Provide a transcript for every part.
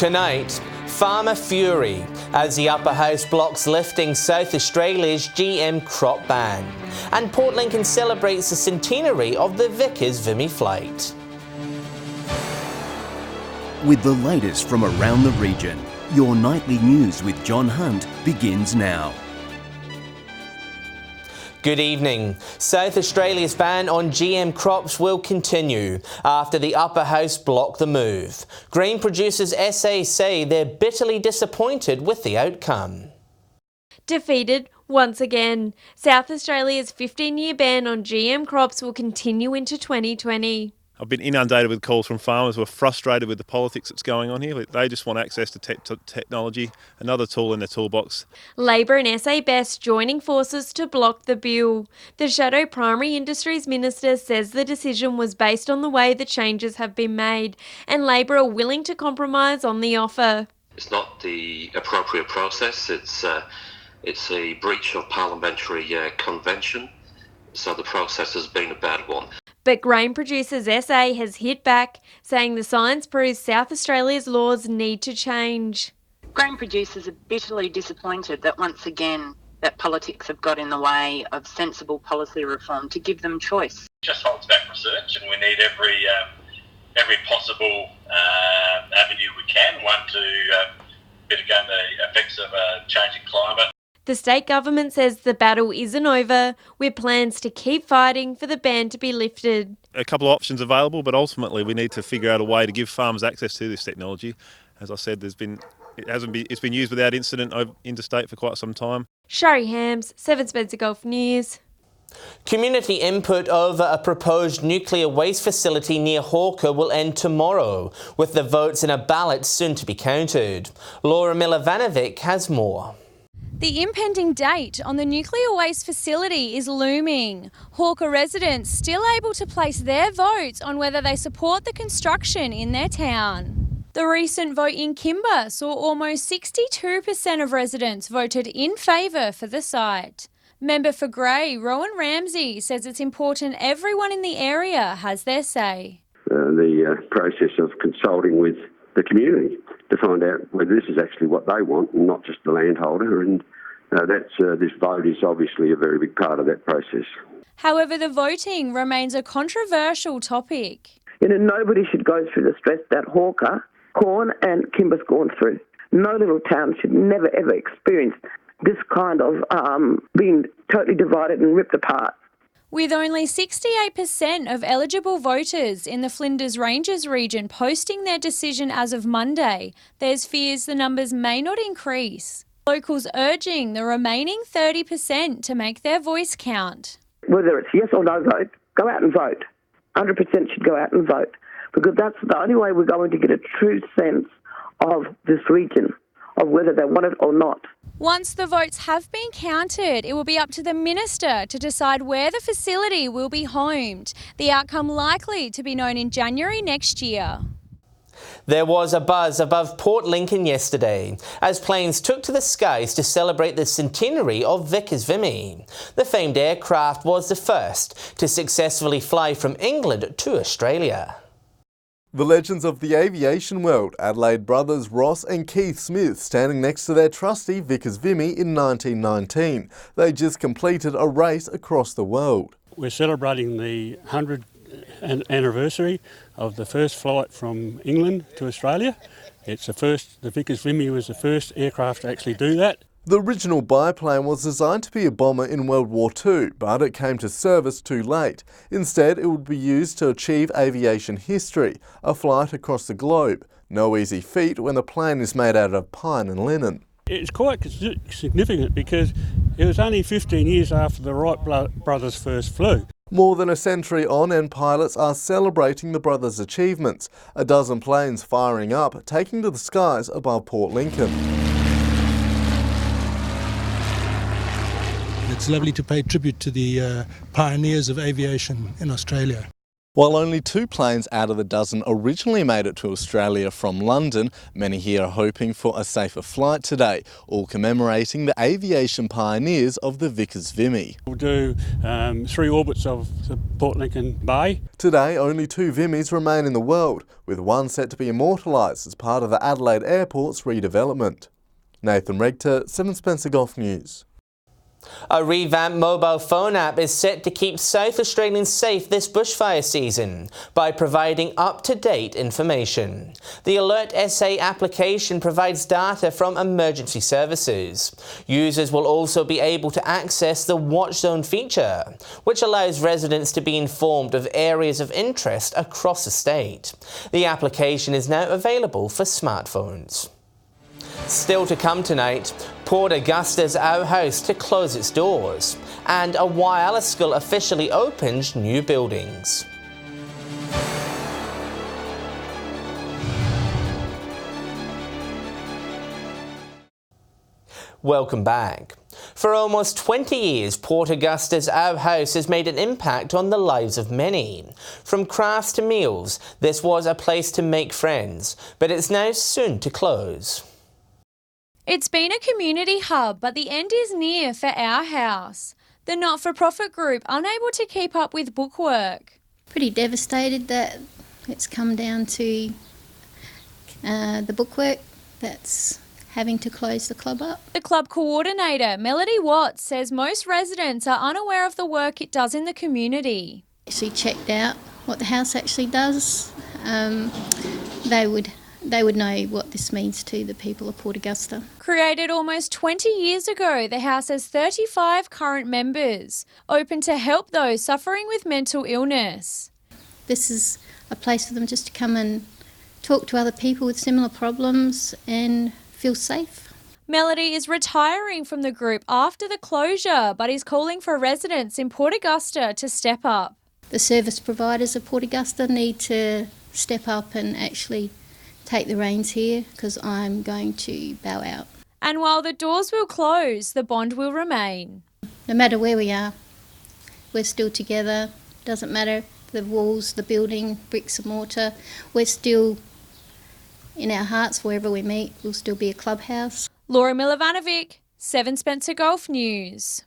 Tonight, farmer fury as the Upper House blocks lifting South Australia's GM crop ban. And Port Lincoln celebrates the centenary of the Vickers Vimy flight. With the latest from around the region, your nightly news with John Hunt begins now. Good evening. South Australia's ban on GM crops will continue after the Upper House blocked the move. Grain producers SA say they're bitterly disappointed with the outcome. Defeated once again. South Australia's 15-year ban on GM crops will continue into 2020. I've been inundated with calls from farmers who are frustrated with the politics that's going on here. They just want access to technology, another tool in their toolbox. Labor and SA Best joining forces to block the bill. The Shadow Primary Industries Minister says the decision was based on the way the changes have been made, and Labor are willing to compromise on the offer. It's not the appropriate process. It's a breach of parliamentary convention, so the process has been a bad one. But Grain Producers SA has hit back, saying the science proves South Australia's laws need to change. Grain producers are bitterly disappointed that once again that politics have got in the way of sensible policy reform to give them choice. It just holds back research, and we need every possible avenue we can. One, to mitigate the effects of a changing climate. The state government says the battle isn't over, with plans to keep fighting for the ban to be lifted. A couple of options available, but ultimately we need to figure out a way to give farmers access to this technology. As I said, it's been used without incident interstate for quite some time. Shari Hams, Seven Spencer Gulf News. Community input over a proposed nuclear waste facility near Hawker will end tomorrow, with the votes in a ballot soon to be counted. Laura Milovanovic has more. The impending date on the nuclear waste facility is looming. Hawker residents still able to place their votes on whether they support the construction in their town. The recent vote in Kimba saw almost 62% of residents voted in favour for the site. Member for Grey, Rowan Ramsey, says it's important everyone in the area has their say. The process of consulting with the community to find out whether this is actually what they want and not just the landholder, and this vote is obviously a very big part of that process. However, the voting remains a controversial topic. Nobody should go through the stress that Hawker, Corn and Kimber's gone through. No little town should never ever experience this kind of being totally divided and ripped apart. With only 68% of eligible voters in the Flinders Ranges region posting their decision as of Monday, there's fears the numbers may not increase. Locals urging the remaining 30% to make their voice count. Whether it's yes or no vote, go out and vote. 100% should go out and vote, because that's the only way we're going to get a true sense of this region, of whether they want it or not. Once the votes have been counted, it will be up to the minister to decide where the facility will be homed, the outcome likely to be known in January next year. There was a buzz above Port Lincoln yesterday as planes took to the skies to celebrate the centenary of Vickers Vimy. The famed aircraft was the first to successfully fly from England to Australia. The legends of the aviation world, Adelaide brothers Ross and Keith Smith, standing next to their trusty Vickers Vimy in 1919. They just completed a race across the world. We're celebrating the 100th anniversary of the first flight from England to Australia. The Vickers Vimy was the first aircraft to actually do that. The original biplane was designed to be a bomber in World War II, but it came to service too late. Instead, it would be used to achieve aviation history, a flight across the globe. No easy feat when the plane is made out of pine and linen. It's quite significant because it was only 15 years after the Wright brothers first flew. More than a century on, and pilots are celebrating the brothers' achievements. A dozen planes firing up, taking to the skies above Port Lincoln. It's lovely to pay tribute to the pioneers of aviation in Australia. While only 2 planes out of the dozen originally made it to Australia from London, many here are hoping for a safer flight today, all commemorating the aviation pioneers of the Vickers Vimy. We'll do 3 orbits of the Port Lincoln Bay. Today, only 2 Vimys remain in the world, with one set to be immortalised as part of the Adelaide Airport's redevelopment. Nathan Regter, 7 Spencer Golf News. A revamped mobile phone app is set to keep South Australians safe this bushfire season by providing up-to-date information. The Alert SA application provides data from emergency services. Users will also be able to access the Watch Zone feature, which allows residents to be informed of areas of interest across the state. The application is now available for smartphones. Still to come tonight, Port Augusta's outhouse to close its doors, and a Whyalla school officially opens new buildings. Welcome back. For almost 20 years, Port Augusta's outhouse has made an impact on the lives of many. From crafts to meals, this was a place to make friends, but it's now soon to close. It's been a community hub, but the end is near for our house. The not-for-profit group unable to keep up with bookwork. Pretty devastated that it's come down to the bookwork that's having to close the club up. The club coordinator, Melody Watts, says most residents are unaware of the work it does in the community. Actually checked out what the house actually does. They would know what this means to the people of Port Augusta. Created almost 20 years ago, the house has 35 current members, open to help those suffering with mental illness. This is a place for them just to come and talk to other people with similar problems and feel safe. Melody is retiring from the group after the closure, but is calling for residents in Port Augusta to step up. The service providers of Port Augusta need to step up and actually take the reins here, because I'm going to bow out. And while the doors will close, the bond will remain. No matter where we are, we're still together. Doesn't matter the walls, the building, bricks and mortar. We're still, in our hearts, wherever we meet, we'll still be a clubhouse. Laura Milovanovic, 7 Spencer Golf News.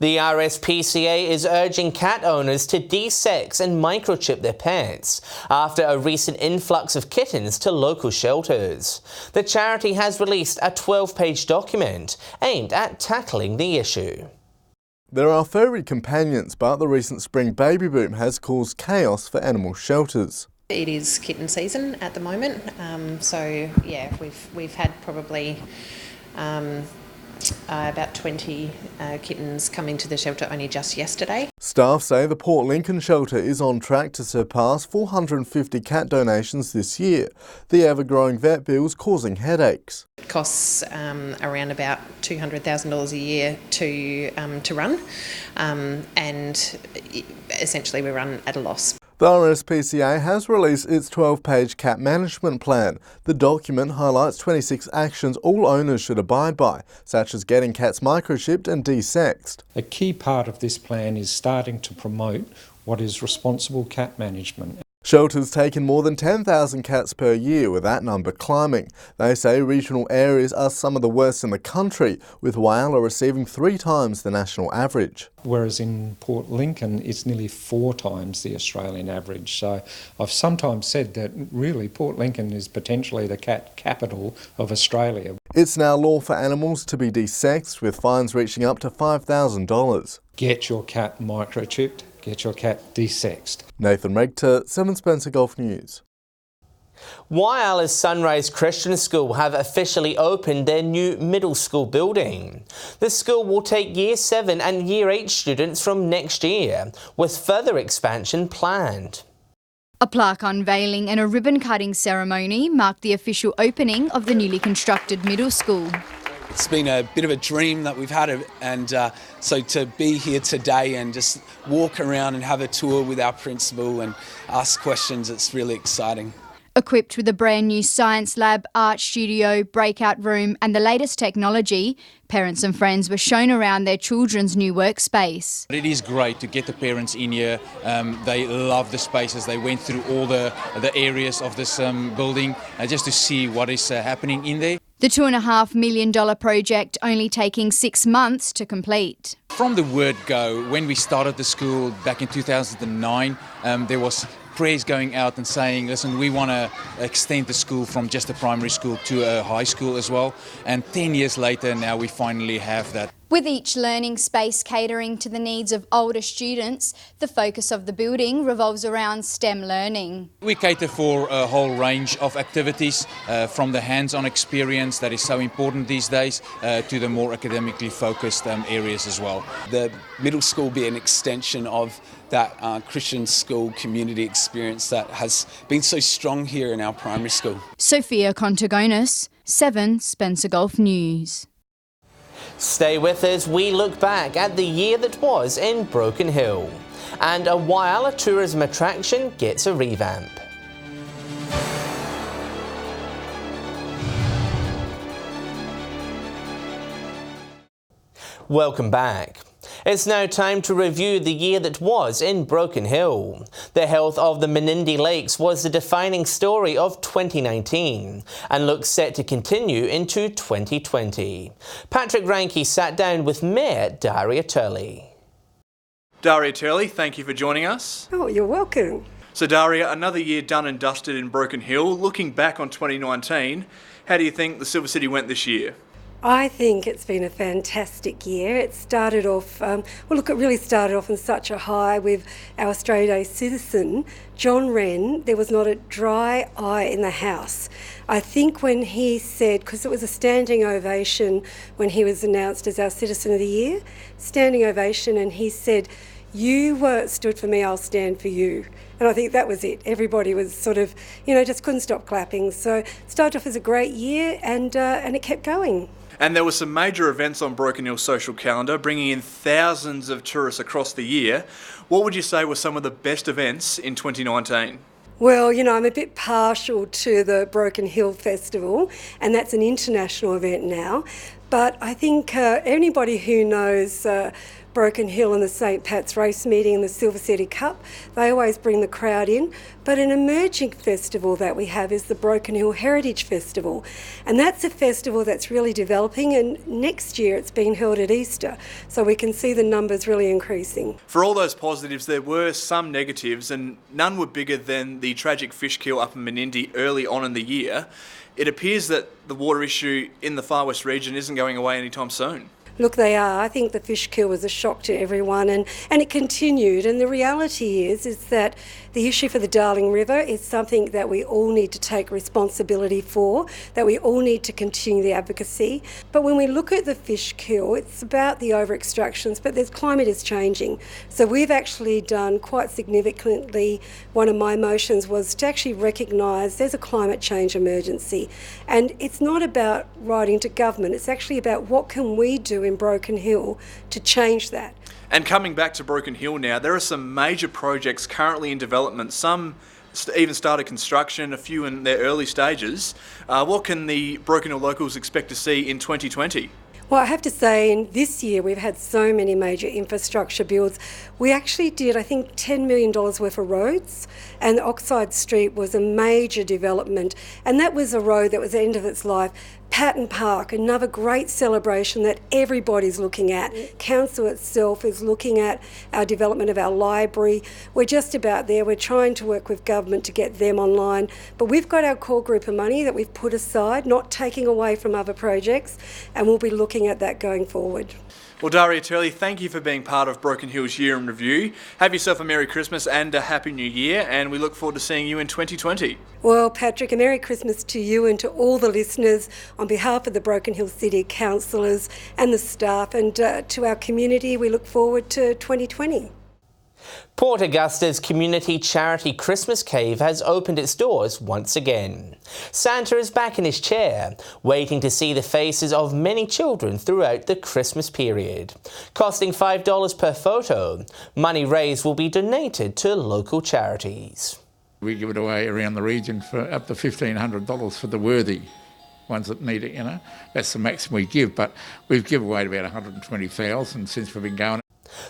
The RSPCA is urging cat owners to de-sex and microchip their pets after a recent influx of kittens to local shelters. The charity has released a 12-page document aimed at tackling the issue. There are furry companions, but the recent spring baby boom has caused chaos for animal shelters. It is kitten season at the moment, so yeah, we've had probably about 20 kittens come into the shelter only just yesterday. Staff say the Port Lincoln shelter is on track to surpass 450 cat donations this year. The ever-growing vet bill's causing headaches. It costs around about $200,000 a year to run, and essentially we run at a loss. The RSPCA has released its 12-page cat management plan. The document highlights 26 actions all owners should abide by, such as getting cats microchipped and de-sexed. A key part of this plan is starting to promote what is responsible cat management. Shelters take in more than 10,000 cats per year, with that number climbing. They say regional areas are some of the worst in the country, with Whyalla receiving 3 times the national average. Whereas in Port Lincoln, it's nearly 4 times the Australian average. So I've sometimes said that really Port Lincoln is potentially the cat capital of Australia. It's now law for animals to be de-sexed, with fines reaching up to $5,000. Get your cat microchipped. Get your cat de-sexed. Nathan Regter, 7 Spencer Golf News. Whyalla's Sunrise Christian School have officially opened their new middle school building. The school will take Year 7 and Year 8 students from next year, with further expansion planned. A plaque unveiling and a ribbon-cutting ceremony marked the official opening of the newly constructed middle school. It's been a bit of a dream that we've had, and so to be here today and just walk around and have a tour with our principal and ask questions, it's really exciting. Equipped with a brand new science lab, art studio, breakout room and the latest technology, parents and friends were shown around their children's new workspace. It is great to get the parents in here. They love the spaces. They went through all the areas of this building just to see what is happening in there. The $2.5 million project only taking 6 months to complete. From the word go, when we started the school back in 2009, there was prayers going out and saying, listen, we want to extend the school from just a primary school to a high school as well. And 10 years later, now we finally have that. With each learning space catering to the needs of older students, the focus of the building revolves around STEM learning. We cater for a whole range of activities, from the hands-on experience that is so important these days, to the more academically focused areas as well. The middle school will be an extension of that Christian school community experience that has been so strong here in our primary school. Sophia Contagonis, 7 Spencer Gulf News. Stay with us, we look back at the year that was in Broken Hill. And a Whyalla tourism attraction gets a revamp. Welcome back. It's now time to review the year that was in Broken Hill. The health of the Menindee Lakes was the defining story of 2019 and looks set to continue into 2020. Patrick Ranke sat down with Mayor Daria Turley. Daria Turley, thank you for joining us. Oh, you're welcome. So Daria, another year done and dusted in Broken Hill. Looking back on 2019, how do you think the Silver City went this year? I think it's been a fantastic year. It started off, it really started off on such a high with our Australia Day citizen, John Wren. There was not a dry eye in the house. I think when he said, because it was a standing ovation when he was announced as our Citizen of the Year, standing ovation, and he said, "You stood for me, I'll stand for you." And I think that was it. Everybody was sort of, just couldn't stop clapping. So it started off as a great year and it kept going. And there were some major events on Broken Hill's social calendar, bringing in thousands of tourists across the year. What would you say were some of the best events in 2019? Well, I'm a bit partial to the Broken Hill Festival, and that's an international event now. But I think anybody who knows Broken Hill and the St Pat's Race Meeting and the Silver City Cup, they always bring the crowd in. But an emerging festival that we have is the Broken Hill Heritage Festival. And that's a festival that's really developing, and next year it's being held at Easter. So we can see the numbers really increasing. For all those positives, there were some negatives, and none were bigger than the tragic fish kill up in Menindee early on in the year. It appears that the water issue in the Far West region isn't going away anytime soon. Look, they are. I think the fish kill was a shock to everyone, and it continued. And the reality is that the issue for the Darling River is something that we all need to take responsibility for, that we all need to continue the advocacy. But when we look at the fish kill, it's about the over-extractions, but the climate is changing. So we've actually done quite significantly, one of my motions was to actually recognise there's a climate change emergency. And it's not about writing to government, it's actually about what can we do in Broken Hill to change that. And coming back to Broken Hill now, there are some major projects currently in development. Some even started construction, a few in their early stages. What can the Broken Hill locals expect to see in 2020? Well, I have to say, in this year, we've had so many major infrastructure builds. We actually did, I think, $10 million worth of roads, and Oxide Street was a major development, and that was a road that was at the end of its life. Patton Park, another great celebration that everybody's looking at. Council itself is looking at our development of our library. We're just about there. We're trying to work with government to get them online. But we've got our core group of money that we've put aside, not taking away from other projects, and we'll be looking at that going forward. Well, Daria Turley, thank you for being part of Broken Hill's Year in Review. Have yourself a Merry Christmas and a Happy New Year, and we look forward to seeing you in 2020. Well, Patrick, a Merry Christmas to you and to all the listeners on behalf of the Broken Hill City Councillors and the staff, and to our community. We look forward to 2020. Port Augusta's community charity Christmas Cave has opened its doors once again. Santa is back in his chair, waiting to see the faces of many children throughout the Christmas period. Costing $5 per photo, money raised will be donated to local charities. We give it away around the region for up to $1,500 for the worthy ones that need it, That's the maximum we give, but we've given away about 120,000 since we've been going.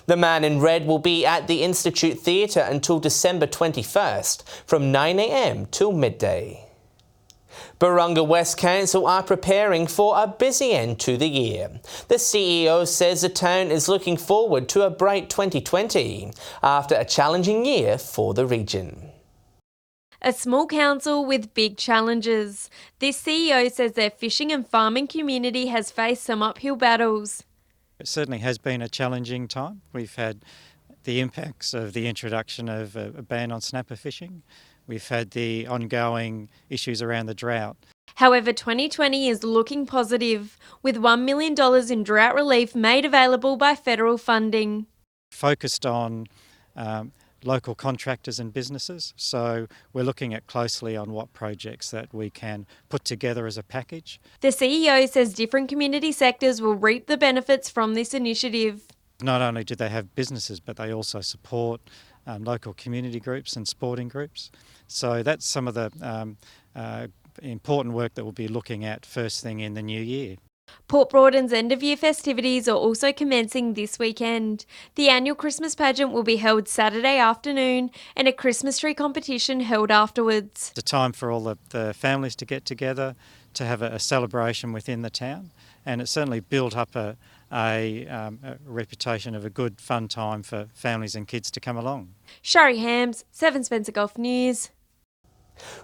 The Man in Red will be at the Institute Theatre until December 21st from 9 a.m. till midday. Barunga West Council are preparing for a busy end to the year. The CEO says the town is looking forward to a bright 2020 after a challenging year for the region. A small council with big challenges. This CEO says their fishing and farming community has faced some uphill battles. It certainly has been a challenging time. We've had the impacts of the introduction of a ban on snapper fishing. We've had the ongoing issues around the drought. However, 2020 is looking positive, with $1 million in drought relief made available by federal funding. Focused on local contractors and businesses, so we're looking at closely on what projects that we can put together as a package. The CEO says different community sectors will reap the benefits from this initiative. Not only do they have businesses, but they also support local community groups and sporting groups. So that's some of the important work that we'll be looking at first thing in the new year. Port Broaden's end-of-year festivities are also commencing this weekend. The annual Christmas pageant will be held Saturday afternoon and a Christmas tree competition held afterwards. It's a time for all the families to get together, to have a celebration within the town, and it's certainly built up a reputation of a good, fun time for families and kids to come along. Shari Hams, 7 Spencer Gulf News.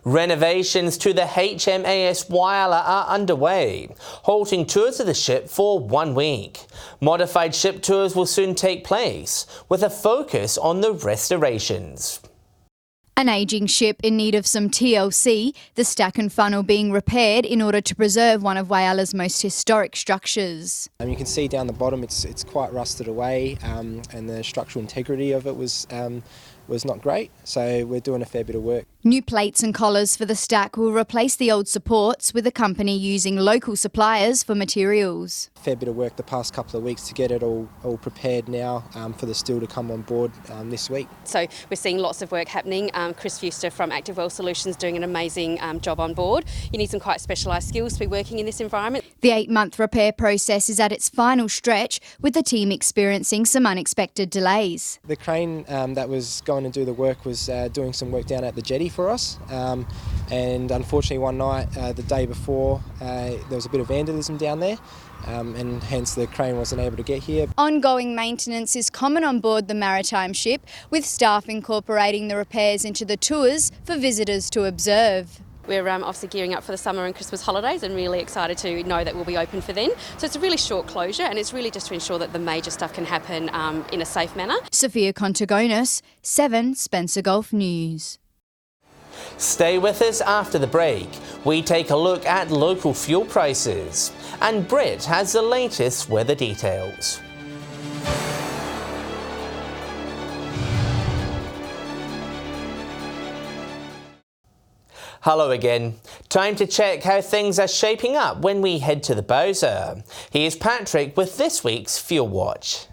Renovations to the HMAS Whyalla are underway, halting tours of the ship for 1 week. Modified ship tours will soon take place, with a focus on the restorations. An ageing ship in need of some TLC, the stack and funnel being repaired in order to preserve one of Whyalla's most historic structures. You can see down the bottom it's quite rusted away, and the structural integrity of it was not great, so we're doing a fair bit of work. New plates and collars for the stack will replace the old supports, with the company using local suppliers for materials. Fair bit of work the past couple of weeks to get it all prepared now for the steel to come on board this week. So we're seeing lots of work happening. Chris Fuster from Active Well Solutions doing an amazing job on board. You need some quite specialised skills to be working in this environment. The 8-month repair process is at its final stretch, with the team experiencing some unexpected delays. The crane that was going to do the work was doing some work down at the jetty for us, and unfortunately one night the day before there was a bit of vandalism down there, and hence the crane wasn't able to get here. Ongoing maintenance is common on board the maritime ship, with staff incorporating the repairs into the tours for visitors to observe. We're obviously gearing up for the summer and Christmas holidays and really excited to know that we'll be open for then. So it's a really short closure, and it's really just to ensure that the major stuff can happen in a safe manner. Sophia Contagonis, 7 Spencer Gulf News. Stay with us after the break. We take a look at local fuel prices. And Britt has the latest weather details. Hello again. Time to check how things are shaping up when we head to the Bowser. Here's Patrick with this week's Fuel Watch.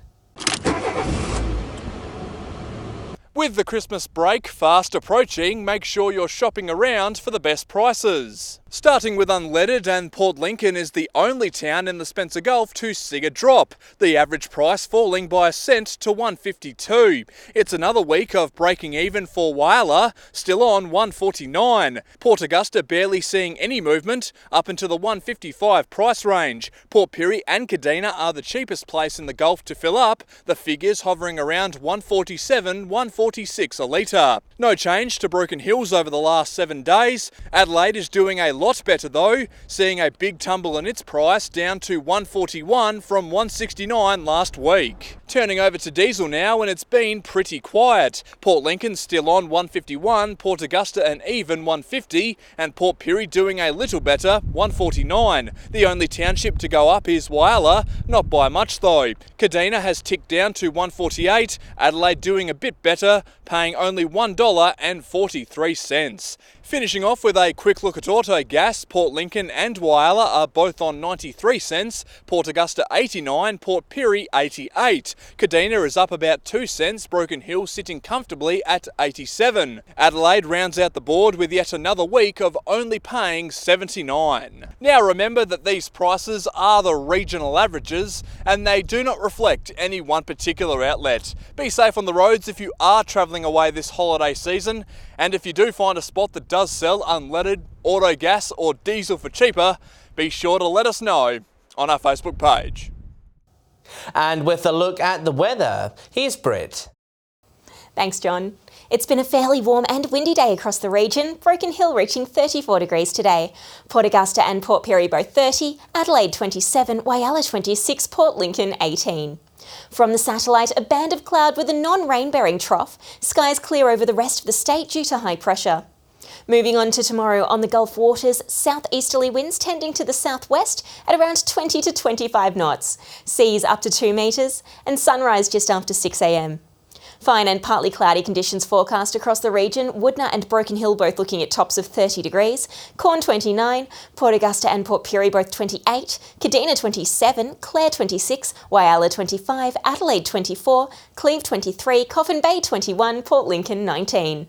With the Christmas break fast approaching, make sure you're shopping around for the best prices. Starting with unleaded, and Port Lincoln is the only town in the Spencer Gulf to see a drop, the average price falling by a cent to $1.52. It's another week of breaking even for Whyalla, still on $1.49. Port Augusta barely seeing any movement, up into the $1.55 price range. Port Pirie and Kadina are the cheapest place in the Gulf to fill up, the figures hovering around $1.47, $1.46 a litre. No change to Broken Hills over the last 7 days. Adelaide is doing a lot better though, seeing a big tumble in its price down to $1.41 from $1.69 last week. Turning over to diesel now, and it's been pretty quiet. Port Lincoln still on $1.51, Port Augusta an even $1.50, and Port Pirie doing a little better, $1.49. The only township to go up is Whyalla, not by much though. Kadina has ticked down to $1.48, Adelaide doing a bit better, paying only $1.43. Finishing off with a quick look at Autogas, Port Lincoln and Whyalla are both on 93 cents, Port Augusta 89, Port Pirie 88. Kadina is up about 2 cents, Broken Hill sitting comfortably at 87. Adelaide rounds out the board with yet another week of only paying 79. Now remember that these prices are the regional averages and they do not reflect any one particular outlet. Be safe on the roads if you are travelling away this holiday season, and if you do find a spot that does sell unleaded, auto gas or diesel for cheaper, be sure to let us know on our Facebook page. And with a look at the weather, here's Britt. Thanks, John. It's been a fairly warm and windy day across the region, Broken Hill reaching 34 degrees today. Port Augusta and Port Pirie both 30, Adelaide 27, Whyalla 26, Port Lincoln 18. From the satellite, a band of cloud with a non-rain-bearing trough. Skies clear over the rest of the state due to high pressure. Moving on to tomorrow on the Gulf waters, southeasterly winds tending to the southwest at around 20 to 25 knots. Seas up to 2 metres and sunrise just after 6 a.m. Fine and partly cloudy conditions forecast across the region, Woodna and Broken Hill both looking at tops of 30 degrees, Corn 29, Port Augusta and Port Pirie both 28, Kadina 27, Clare 26, Whyalla 25, Adelaide 24, Cleve 23, Coffin Bay 21, Port Lincoln 19.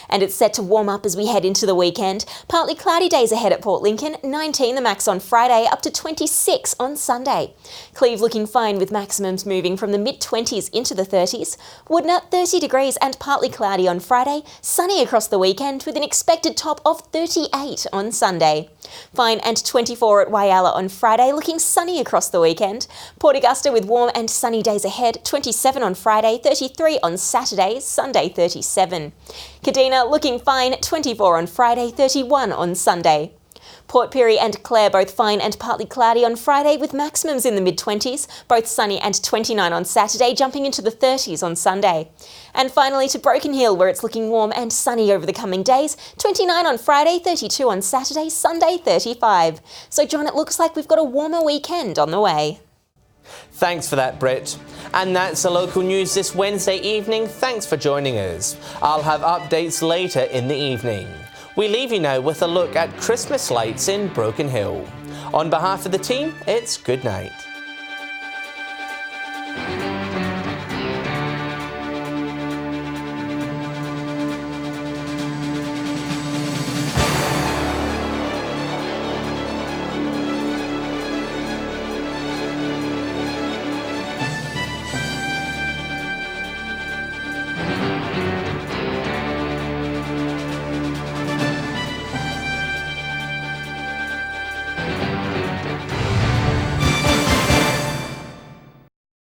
And it's set to warm up as we head into the weekend. Partly cloudy days ahead at Port Lincoln, 19 the max on Friday, up to 26 on Sunday. Cleve looking fine with maximums moving from the mid-20s into the 30s. Woodna 30 degrees and partly cloudy on Friday, sunny across the weekend with an expected top of 38 on Sunday. Fine and 24 at Whyalla on Friday, looking sunny across the weekend. Port Augusta with warm and sunny days ahead, 27 on Friday, 33 on Saturday, Sunday 37. Kadina looking fine, 24 on Friday, 31 on Sunday. Port Pirie and Clare both fine and partly cloudy on Friday with maximums in the mid-20s, both sunny and 29 on Saturday, jumping into the 30s on Sunday. And finally to Broken Hill, where it's looking warm and sunny over the coming days, 29 on Friday, 32 on Saturday, Sunday 35. So John, it looks like we've got a warmer weekend on the way. Thanks for that, Britt. And that's the local news this Wednesday evening. Thanks for joining us. I'll have updates later in the evening. We leave you now with a look at Christmas lights in Broken Hill. On behalf of the team, it's good night.